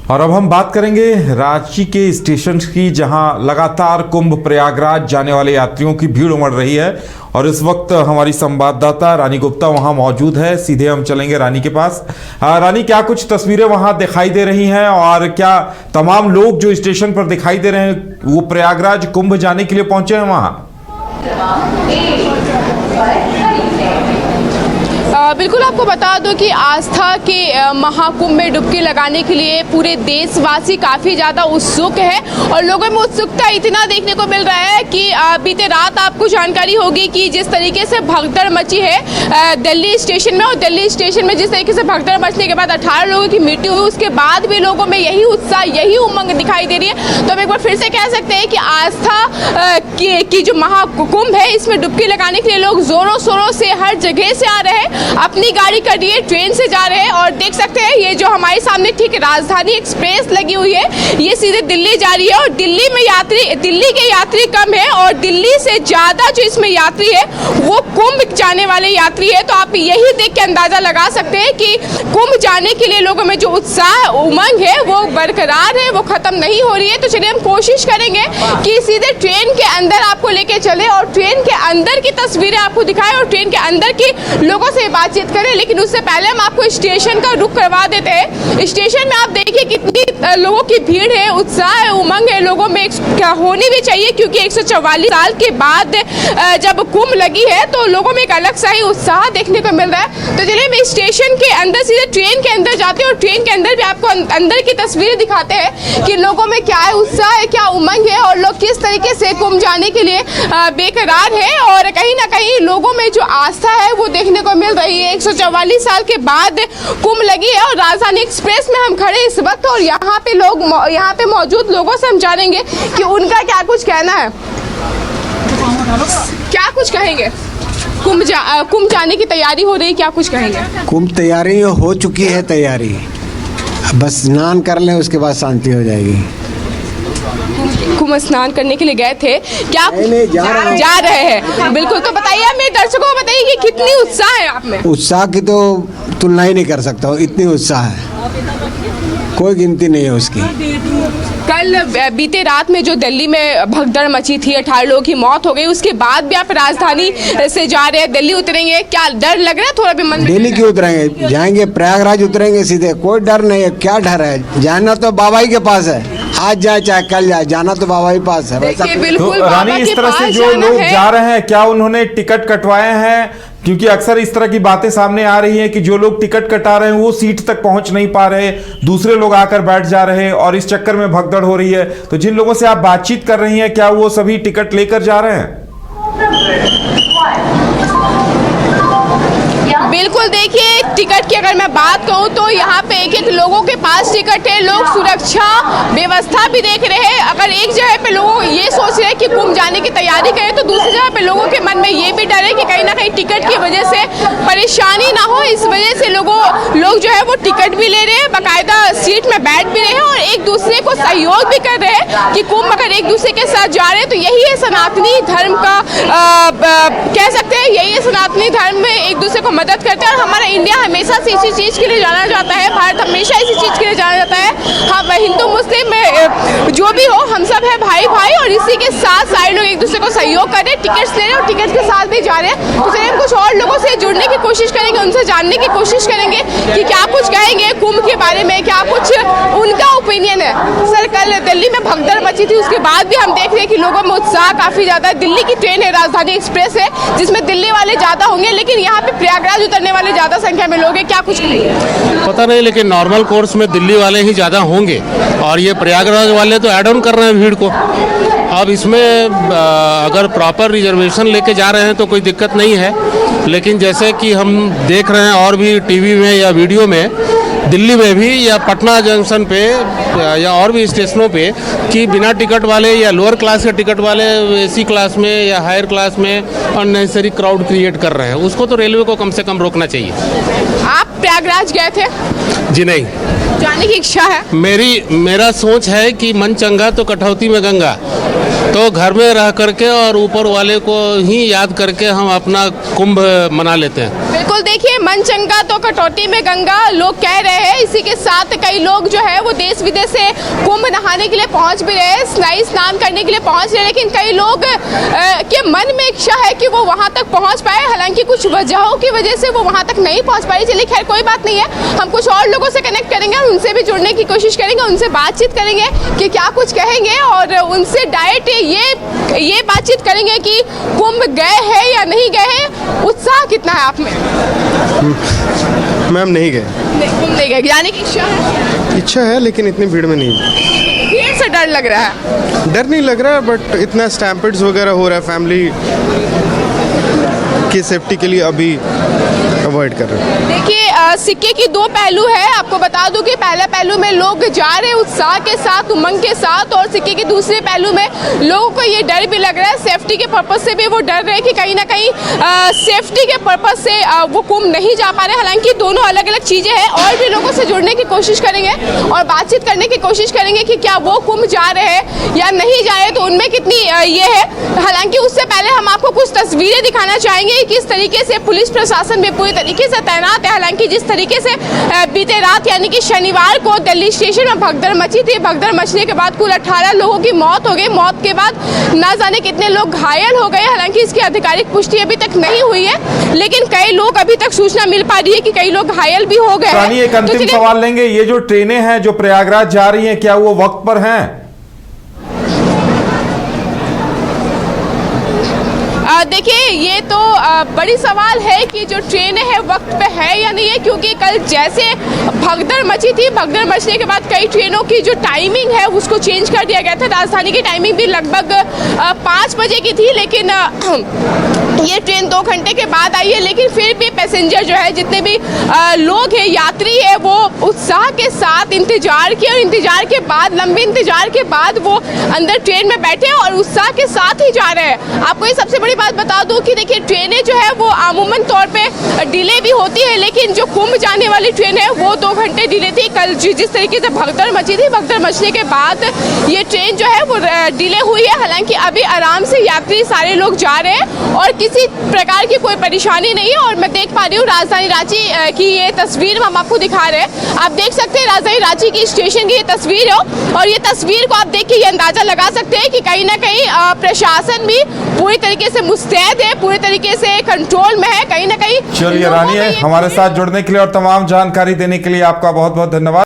और अब हम बात करेंगे रांची के स्टेशन की, जहां लगातार कुंभ प्रयागराज जाने वाले यात्रियों की भीड़ उमड़ रही है। और इस वक्त हमारी संवाददाता रानी गुप्ता वहां मौजूद है। सीधे हम चलेंगे रानी के पास। रानी, क्या कुछ तस्वीरें वहां दिखाई दे रही हैं और क्या तमाम लोग जो स्टेशन पर दिखाई दे रहे हैं वो प्रयागराज कुंभ जाने के लिए पहुंचे हैं वहां? बिल्कुल, आपको बता दो कि आस्था के महाकुंभ में डुबकी लगाने के लिए पूरे देशवासी काफ़ी ज़्यादा उत्सुक है और लोगों में उत्सुकता इतना देखने को मिल रहा है कि बीते रात आपको जानकारी होगी कि जिस तरीके से भगदड़ मची है दिल्ली स्टेशन में, और दिल्ली स्टेशन में जिस तरीके से भगदड़ मचने के बाद 18 लोगों की मृत्यु हुई, उसके बाद भी लोगों में यही उत्साह, यही उमंग दिखाई दे रही है। तो हम एक बार फिर से कह सकते हैं कि आस्था की जो महाकुंभ है, इसमें डुबकी लगाने के लिए लोग जोरों शोरों से हर जगह से आ रहे हैं, अपनी गाड़ी कर दिए, ट्रेन से जा रहे हैं। और देख सकते हैं ये जो हमारे सामने ठीक राजधानी एक्सप्रेस लगी हुई है, ये सीधे दिल्ली जा रही है। और दिल्ली के यात्री कम है और दिल्ली से ज्यादा जो इसमें यात्री है वो कुंभ जाने वाले यात्री है। तो आप यही देख के अंदाजा लगा सकते हैं कि कुंभ जाने के लिए लोगों में जो उत्साह, उमंग है वो बरकरार है, वो खत्म नहीं हो रही है। तो चलिए हम कोशिश करेंगे कि सीधे ट्रेन के अंदर आपको लेके चले और ट्रेन के अंदर की तस्वीरें आपको दिखाएं और ट्रेन के अंदर की लोगों से बातचीत करें। लेकिन उससे पहले हम आपको स्टेशन का रुख करवा देते हैं। स्टेशन में आप देखिए कितनी लोगों की भीड़ है, उत्साह है, उमंग है, लोगों में होनी भी चाहिए, क्योंकि 144 साल के बाद जब कुंभ लगी है तो लोगों में एक अलग सा ही उत्साह देखने को मिल रहा है। तो चलिए हम स्टेशन के अंदर सीधे ट्रेन के अंदर जाते हैं और ट्रेन के अंदर भी आपको अंदर की तस्वीरें दिखाते हैं कि लोगों में क्या है, उत्साह है, क्या उमंग है और लोग किस तरीके से कुंभ जाने के लिए बेकरार है। और कहीं ना कहीं लोगों में जो आस्था है वो देखने को मिल रही है। 144 साल के बाद कुंभ लगी है और राजधानी एक्सप्रेस में हम खड़े इस वक्त और यहाँ पे मौजूद लोगों से हम जानेंगे कि उनका क्या कुछ कहना है, क्या कुछ कहेंगे। कुंभ जाने की तैयारी हो रही, क्या कुछ कहेंगे? कुंभ तैयारी हो चुकी है, तैयारी बस स्नान कर लें उसके बाद शांति हो जाएगी। कुंभ स्नान करने के लिए गए थे, क्या जा रहे हैं? बिल्कुल। तो बताइए हमें, दर्शकों को बताइए कि कितनी उत्साह है आप में? उत्साह की तो तुलना ही नहीं कर सकता हूँ, इतनी उत्साह है, कोई गिनती नहीं है उसकी। कल बीते रात में जो दिल्ली में भगदड़ मची थी, 18 लोगों की मौत हो गई, उसके बाद भी आप राजधानी से जा रहे हैं, दिल्ली उतरेंगे, क्या डर लग रहा है थोड़ा भी मन में? दिल्ली क्यों उतरेंगे, जाएंगे प्रयागराज, उतरेंगे सीधे, कोई डर नहीं है। क्या डर है, जाना तो बाबा ही के पास है, आज जाए चाहे कल जाए, जाना तो बाबा ही पास है। बिल्कुल। तो रानी, इस तरह से जो लोग जा रहे हैं, क्या उन्होंने टिकट कटवाए हैं? क्योंकि अक्सर इस तरह की बातें सामने आ रही हैं कि जो लोग टिकट कटा रहे हैं वो सीट तक पहुंच नहीं पा रहे, दूसरे लोग आकर बैठ जा रहे हैं और इस चक्कर में भगदड़ हो रही है। तो जिन लोगों से आप बातचीत कर रही हैं, क्या वो सभी टिकट लेकर जा रहे हैं? बिल्कुल। देखिए, टिकट की अगर मैं बात कहूँ तो यहाँ पे एक लोगों के पास टिकट है, लोग सुरक्षा व्यवस्था भी देख रहे हैं। अगर एक जगह पे लोग ये सोच रहे हैं कि कुंभ जाने की तैयारी करें, तो दूसरी जगह पे लोगों के मन में ये भी डर है कि कहीं ना कहीं टिकट की वजह से परेशानी ना हो। इस वजह से लोग जो है वो टिकट भी ले रहे हैं, बाकायदा सीट में बैठ भी रहे हैं और एक दूसरे को सहयोग भी कर रहे हैं कि कुंभ अगर एक दूसरे के साथ जा रहे हैं तो यही है सनातनी धर्म का, कह सकते हैं यही है सनातनी धर्म में एक दूसरे को मदद करते हैं। और हमारा इंडिया हमेशा से इसी चीज़ के लिए जाना जाता है, भारत हमेशा इसी चीज़ के लिए जाना जाता है। हम हिंदू मुस्लिम जो भी हो, हम सब है भाई भाई, और इसी के साथ सारे लोग एक दूसरे को सहयोग कर रहे हैं, टिकट्स ले रहे हैं और टिकट के साथ भी जा रहे हैं। तो चलिए हम कुछ और लोगों से जुड़ने की कोशिश करेंगे, उनसे जानने की कोशिश करेंगे कि क्या कुछ कहेंगे कुंभ के बारे में, क्या कुछ उनका ओपिनियन है। सर, कल दिल्ली में भगदड़ मची थी, उसके बाद भी हम देख रहे हैं कि लोगों में उत्साह काफ़ी ज़्यादा है। दिल्ली की ट्रेन है, राजधानी एक्सप्रेस है, जिसमें दिल्ली वाले ज़्यादा होंगे, लेकिन यहाँ पे प्रयागराज उतरने वाले ज़्यादा संख्या में लोग हैं, क्या कुछ कहेंगे? पता नहीं, लेकिन नॉर्मल कोर्स में दिल्ली वाले ही ज़्यादा होंगे और ये प्रयागराज वाले तो ऐड ऑन कर रहे हैं भीड़ को। अब इसमें अगर प्रॉपर रिजर्वेशन लेके जा रहे हैं तो कोई दिक्कत नहीं है, लेकिन जैसे कि हम देख रहे हैं और भी टीवी में या वीडियो में, दिल्ली में भी या पटना जंक्शन पे या और भी स्टेशनों पे कि बिना टिकट वाले या लोअर क्लास के टिकट वाले एसी क्लास में या हायर क्लास में अननेसेसरी क्राउड क्रिएट कर रहे हैं। उसको तो रेलवे को कम से कम रोकना चाहिए। आप प्रयागराज गए थे? जी नहीं, जाने की इच्छा है। मेरा सोच है कि मन चंगा तो कटौती में गंगा, तो घर में रह करके और ऊपर वाले को ही याद करके हम अपना कुंभ मना लेते हैं। बिल्कुल। बिल्कुल, देखिए मन चंगा तो कटौती में गंगा लोग कह रहे हैं। इसी के साथ कई लोग जो है वो देश विदेश से कुंभ नहाने के लिए पहुंच भी रहे हैं, स्नान करने के लिए पहुंच रहे हैं, लेकिन कई लोग के मन में इच्छा है कि वो वहां तक पहुंच पाए। हालांकि कुछ वजहों की वजह से वो वहां तक नहीं पहुंच पाई। चलिए खैर कोई बात नहीं है, हम कुछ और लोगों से कनेक्ट करेंगे और उनसे भी जुड़ने की कोशिश करेंगे, उनसे बातचीत करेंगे कि क्या कुछ कहेंगे और उनसे डायरेक्ट ये बातचीत करेंगे कि कुंभ गए हैं या नहीं गए हैं, उत्साह कितना है आप में? मैम नहीं गए। कुंभ नहीं गए, जाने की इच्छा है लेकिन इतनी भीड़ में नहीं। भीड़ से डर लग रहा है? डर नहीं लग रहा, बट इतना स्टैम्पिड्स वगैरह हो रहा है, फैमिली की सेफ्टी के लिए अभी अवॉइड कर रहे हैं। देखिए सिक्के की दो पहलू है। आपको बता दूं कि पहले पहलू में लोग जा रहे हैं उत्साह के साथ, उमंग के साथ, और सिक्के के दूसरे पहलू में लोगों को ये डर भी लग रहा है, सेफ्टी के पर्पज से भी वो डर रहे हैं कि कहीं ना कहीं सेफ्टी के पर्पज से वो कुंभ नहीं जा पा रहे। हालांकि दोनों अलग अलग चीज़ें हैं। और भी लोगों से जुड़ने की कोशिश करेंगे और बातचीत करने की कोशिश करेंगे कि क्या वो कुंभ जा रहे हैं या नहीं जा रहे, तो उनमें कितनी ये है। हालांकि उससे पहले हम आपको कुछ तस्वीरें दिखाना चाहेंगे किस तरीके से पुलिस प्रशासन भी पूरी तरीके से तैनात है। हालांकि जिस तरीके से बीते रात यानी कि शनिवार को दिल्ली स्टेशन में भगदड़ मची थी, भगदड़ मचने के बाद कुल 18 लोगों की मौत हो गई। मौत के बाद ना जाने कितने लोग घायल हो गए। हालांकि इसकी आधिकारिक पुष्टि अभी तक नहीं हुई है, लेकिन कई लोग अभी तक सूचना मिल पा रही है कि कई लोग घायल भी हो गए हैं। एक अंतिम सवाल लेंगे, ये जो ट्रेनें हैं जो प्रयागराज जा रही हैं, क्या वो वक्त पर हैं? देखिए ये तो बड़ी सवाल है कि जो ट्रेनें हैं वक्त पे है या नहीं है, क्योंकि कल जैसे भगदड़ मची थी, भगदड़ मचने के बाद कई ट्रेनों की जो टाइमिंग है उसको चेंज कर दिया गया था। राजधानी की टाइमिंग भी लगभग 5 बजे की थी, लेकिन ये ट्रेन 2 घंटे के बाद आई है। लेकिन फिर भी पैसेंजर जो है, जितने भी लोग हैं, यात्री है, वो उत्साह के साथ इंतजार किए और इंतजार के बाद, लंबे इंतजार के बाद वो अंदर ट्रेन में बैठे और उत्साह के साथ ही जा रहे हैं। आपको ये सबसे बड़ी बात बता दूं कि देखिए ट्रेनें जो है वो अमूमन तौर पे डिले भी होती है, लेकिन जो कुंभ जाने वाली ट्रेन है वो 2 घंटे डिले थी। कल जिस तरीके से भगदड़ मची थी, भगदड़ मचने के बाद ये ट्रेन जो है वो डिले हुई है। हालांकि अभी आराम से यात्री सारे लोग जा रहे हैं और किसी प्रकार की कोई परेशानी नहीं है। और मैं देख पा रही हूँ राजधानी रांची की ये तस्वीर हम आपको दिखा रहे हैं। आप देख सकते हैं राजधानी रांची की स्टेशन की ये तस्वीर है, और ये तस्वीर को आप देख के ये अंदाजा लगा सकते हैं कि कहीं ना कहीं प्रशासन भी पूरी तरीके से मुस्तैद है, पूरी तरीके से कंट्रोल में है। कहीं ना कहीं चलिए रानी, हमारे साथ जुड़ने के लिए और तमाम जानकारी देने के लिए आपका बहुत बहुत धन्यवाद।